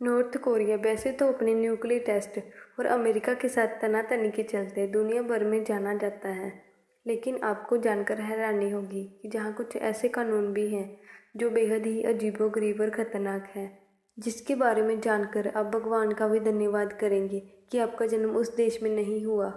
North Korea वैसे तो अपने न्यूक्लियर टेस्ट और अमेरिका के साथ तनातनी के चलते दुनिया भर में जाना जाता है, लेकिन आपको जानकर हैरानी होगी कि जहाँ कुछ ऐसे कानून भी हैं जो बेहद ही अजीबोगरीब और ख़तरनाक है, जिसके बारे में जानकर आप भगवान का भी धन्यवाद करेंगे कि आपका जन्म उस देश में नहीं हुआ।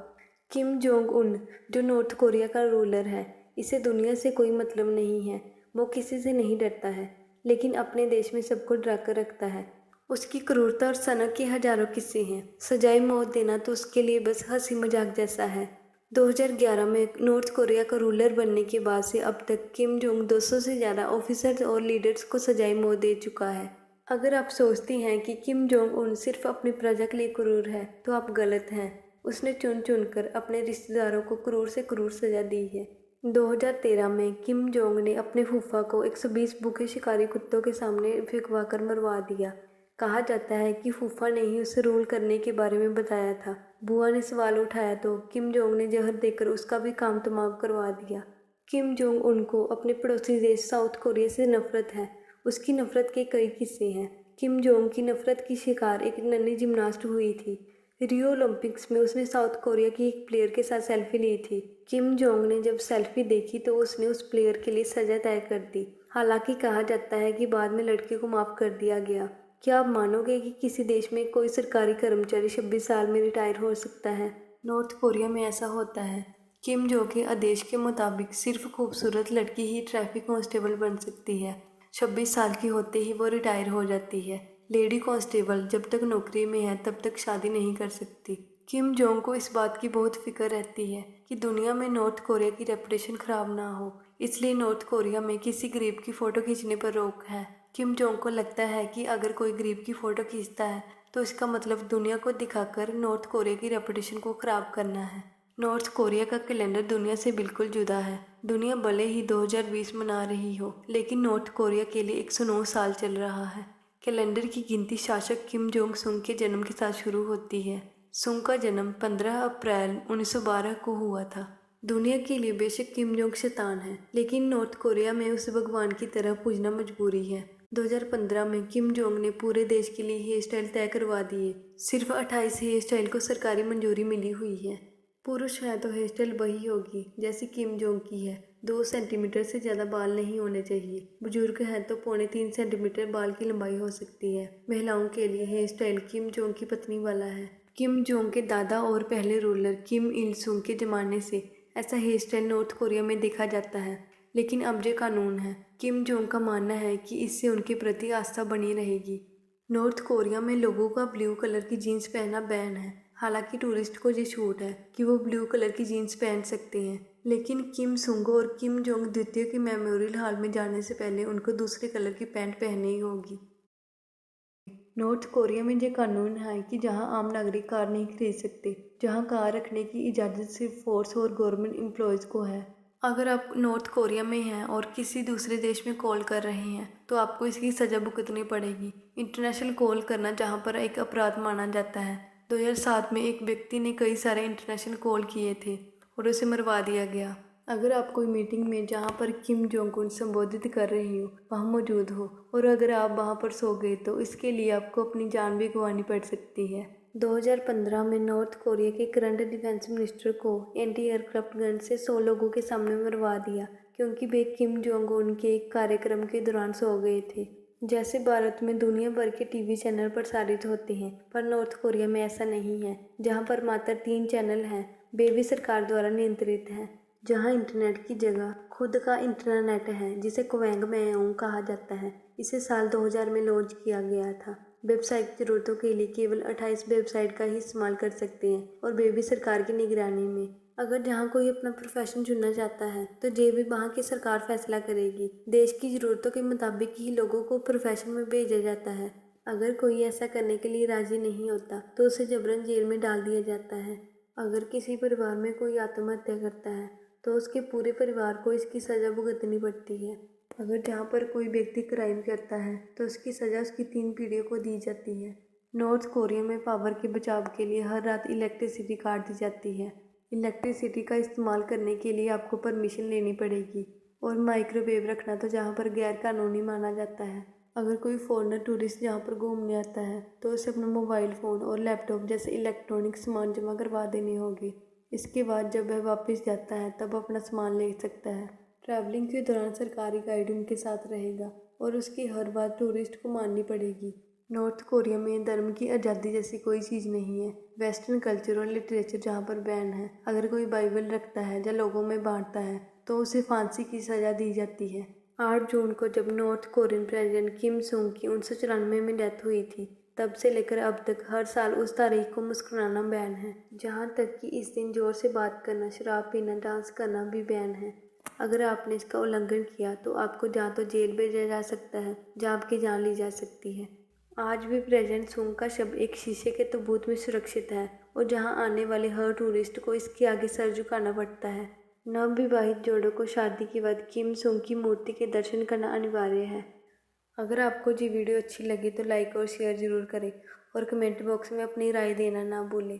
किम जोंग उन, जो नॉर्थ कोरिया का रूलर है, इसे दुनिया से कोई मतलब नहीं है। वो किसी से नहीं डरता है, लेकिन अपने देश में सबको डरा कर रखता है। उसकी क्रूरता और सनक के हजारों किस्से हैं। सजाए मौत देना तो उसके लिए बस हंसी मजाक जैसा है। 2011 में नॉर्थ कोरिया का रूलर बनने के बाद से अब तक किम जोंग 200 से ज़्यादा ऑफिसर्स और लीडर्स को सजाए मौत दे चुका है। अगर आप सोचती हैं कि किम जोंग उन सिर्फ अपनी प्रजा के लिए क्रूर है, तो आप गलत हैं। उसने चुन चुन कर अपने रिश्तेदारों को क्रूर से क्रूर सजा दी है। 2013 में किम जोंग ने अपने फूफा को 120 भूखे शिकारी कुत्तों के सामने फेंकवा कर मरवा दिया। कहा जाता है कि फूफा ने ही उसे रूल करने के बारे में बताया था। बुआ ने सवाल उठाया तो किम जोंग ने जहर देकर उसका भी काम तमाम करवा दिया। किम जोंग उनको अपने पड़ोसी देश साउथ कोरिया से नफरत है। उसकी नफरत के कई किस्से हैं। किम जोंग की नफरत की शिकार एक नन्ही जिम्नास्ट हुई थी। रियो ओलंपिक्स में उसने साउथ कोरिया की एक प्लेयर के साथ सेल्फी ली थी। किम जोंग ने जब सेल्फी देखी तो उसने उस प्लेयर के लिए सजा तय कर दी। हालांकि कहा जाता है कि बाद में लड़के को माफ कर दिया गया। क्या आप मानोगे कि किसी देश में कोई सरकारी कर्मचारी 26 साल में रिटायर हो सकता है? नॉर्थ कोरिया में ऐसा होता है। किम जो के आदेश के मुताबिक सिर्फ खूबसूरत लड़की ही ट्रैफिक कांस्टेबल बन सकती है। 26 साल की होते ही वो रिटायर हो जाती है। लेडी कांस्टेबल जब तक नौकरी में है तब तक शादी नहीं कर सकती। किम जोंग को इस बात की बहुत फिक्र रहती है कि दुनिया में नॉर्थ कोरिया की रेपुटेशन खराब ना हो, इसलिए नॉर्थ कोरिया में किसी गरीब की फ़ोटो खींचने पर रोक है। किम जोंग को लगता है कि अगर कोई गरीब की फ़ोटो खींचता है तो इसका मतलब दुनिया को दिखाकर नॉर्थ कोरिया की रेपुटेशन को ख़राब करना है। नॉर्थ कोरिया का कैलेंडर दुनिया से बिल्कुल जुदा है। दुनिया भले ही 2020 मना रही हो, लेकिन नॉर्थ कोरिया के लिए 109 साल चल रहा है। कैलेंडर की गिनती शासक किम जोंग सुंग के जन्म के साथ शुरू होती है। सुंग का जन्म 15 अप्रैल 1912 को हुआ था। दुनिया के लिए बेशक किम जोंग शैतान है, लेकिन नॉर्थ कोरिया में उसे भगवान की तरह पूजना मजबूरी है। 2015 में किम जोंग ने पूरे देश के लिए हेयर स्टाइल तय करवा दिए। सिर्फ 28 हेयर स्टाइल को सरकारी मंजूरी मिली हुई है। पुरुष है तो हेयर स्टाइल वही होगी जैसी किम जोंग की है। 2 सेंटीमीटर से ज़्यादा बाल नहीं होने चाहिए। बुजुर्ग हैं तो 3.25 सेंटीमीटर बाल की लंबाई हो सकती है। महिलाओं के लिए हेयर स्टाइल किम जोंग की पत्नी वाला है। किम जोंग के दादा और पहले रूलर किम इल सुंग के ज़माने से ऐसा हेयर स्टाइल नॉर्थ कोरिया में देखा जाता है, लेकिन अब ये कानून है। किम जोंग का मानना है कि इससे उनके प्रति आस्था बनी रहेगी। नॉर्थ कोरिया में लोगों का ब्लू कलर की जीन्स पहनना बैन है। हालांकि टूरिस्ट को ये छूट है कि वो ब्लू कलर की जीन्स पहन सकते हैं, लेकिन किम सुंग और किम जोंग द्वितीय के मेमोरियल हॉल में जाने से पहले उनको दूसरे कलर की पैंट पहननी ही होगी। नॉर्थ कोरिया में ये कानून है कि जहां आम नागरिक कार नहीं खरीद सकते, जहां कार रखने की इजाज़त सिर्फ फोर्स और गवर्नमेंट एम्प्लॉयज़ को है। अगर आप नॉर्थ कोरिया में हैं और किसी दूसरे देश में कॉल कर रहे हैं तो आपको इसकी सज़ा भुगतनी पड़ेगी। इंटरनेशनल कॉल करना जहां पर एक अपराध माना जाता है। 2007 में एक व्यक्ति ने कई सारे इंटरनेशनल कॉल किए थे और उसे मरवा दिया गया। अगर आप कोई मीटिंग में जहां पर किम जोंग उन संबोधित कर रही हो वहां मौजूद हो और अगर आप वहां पर सो गए तो इसके लिए आपको अपनी जान भी गंवानी पड़ सकती है। 2015 में नॉर्थ कोरिया के करंट डिफेंस मिनिस्टर को एंटी एयरक्राफ्ट गन से 100 लोगों के सामने मरवा दिया क्योंकि वे किम जोंग उन के एक कार्यक्रम के दौरान सो गए थे। जैसे भारत में दुनिया भर के टीवी चैनल प्रसारित होते हैं, पर नॉर्थ कोरिया में ऐसा नहीं है, जहां पर मात्र 3 चैनल हैं। वे भी सरकार द्वारा नियंत्रित हैं। जहां इंटरनेट की जगह खुद का इंटरनेट है, जिसे क्वेंग मेओंग कहा जाता है। इसे साल 2000 में लॉन्च किया गया था। वेबसाइट की ज़रूरतों के लिए केवल 28 वेबसाइट का ही इस्तेमाल कर सकते हैं और वे भी सरकार की निगरानी में। अगर जहां कोई अपना प्रोफेशन चुनना चाहता है तो ये भी वहां की सरकार फैसला करेगी। देश की ज़रूरतों के मुताबिक ही लोगों को प्रोफेशन में भेजा जाता है। अगर कोई ऐसा करने के लिए राजी नहीं होता तो उसे जबरन जेल में डाल दिया जाता है। अगर किसी परिवार में कोई आत्महत्या करता है तो उसके पूरे परिवार को इसकी सज़ा भुगतनी पड़ती है। अगर जहाँ पर कोई व्यक्ति क्राइम करता है तो उसकी सज़ा उसकी 3 पीढ़ियों को दी जाती है। नॉर्थ कोरिया में पावर के बचाव के लिए हर रात इलेक्ट्रिसिटी काट दी जाती है। इलेक्ट्रिसिटी का इस्तेमाल करने के लिए आपको परमिशन लेनी पड़ेगी और माइक्रोवेव रखना तो जहाँ पर गैर कानूनी माना जाता है। अगर कोई फॉरेनर टूरिस्ट यहाँ पर घूमने आता है तो उसे अपना मोबाइल फ़ोन और लैपटॉप जैसे इलेक्ट्रॉनिक सामान जमा करवा देनी होगी। इसके बाद जब वह वापस जाता है तब अपना सामान ले सकता है। ट्रैवलिंग के दौरान सरकारी गाइड उनके साथ रहेगा और उसकी हर बात टूरिस्ट को माननी पड़ेगी। नॉर्थ कोरिया में धर्म की आज़ादी जैसी कोई चीज़ नहीं है। वेस्टर्न कल्चर और लिटरेचर जहाँ पर बैन है। अगर कोई बाइबल रखता है या लोगों में बांटता है तो उसे फांसी की सज़ा दी जाती है। 8 जून को जब नॉर्थ कोरियन प्रेसिडेंट किम सुंग की 1994 में डेथ हुई थी, तब से लेकर अब तक हर साल उस तारीख को मुस्कुराना बैन है। जहाँ तक कि इस दिन जोर से बात करना, शराब पीना, डांस करना भी बैन है। अगर आपने इसका उल्लंघन किया तो आपको या तो जेल भेजा जा सकता है या आपकी जान ली जा सकती है। आज भी प्रेसिडेंट सुंग का शव एक शीशे के ताबूत में सुरक्षित है और जहां आने वाले हर टूरिस्ट को इसके आगे सर झुकाना पड़ता है। नवविवाहित जोड़ों को शादी के बाद किम सुंग की मूर्ति के दर्शन करना अनिवार्य है। अगर आपको ये वीडियो अच्छी लगी तो लाइक और शेयर ज़रूर करें और कमेंट बॉक्स में अपनी राय देना ना भूलें।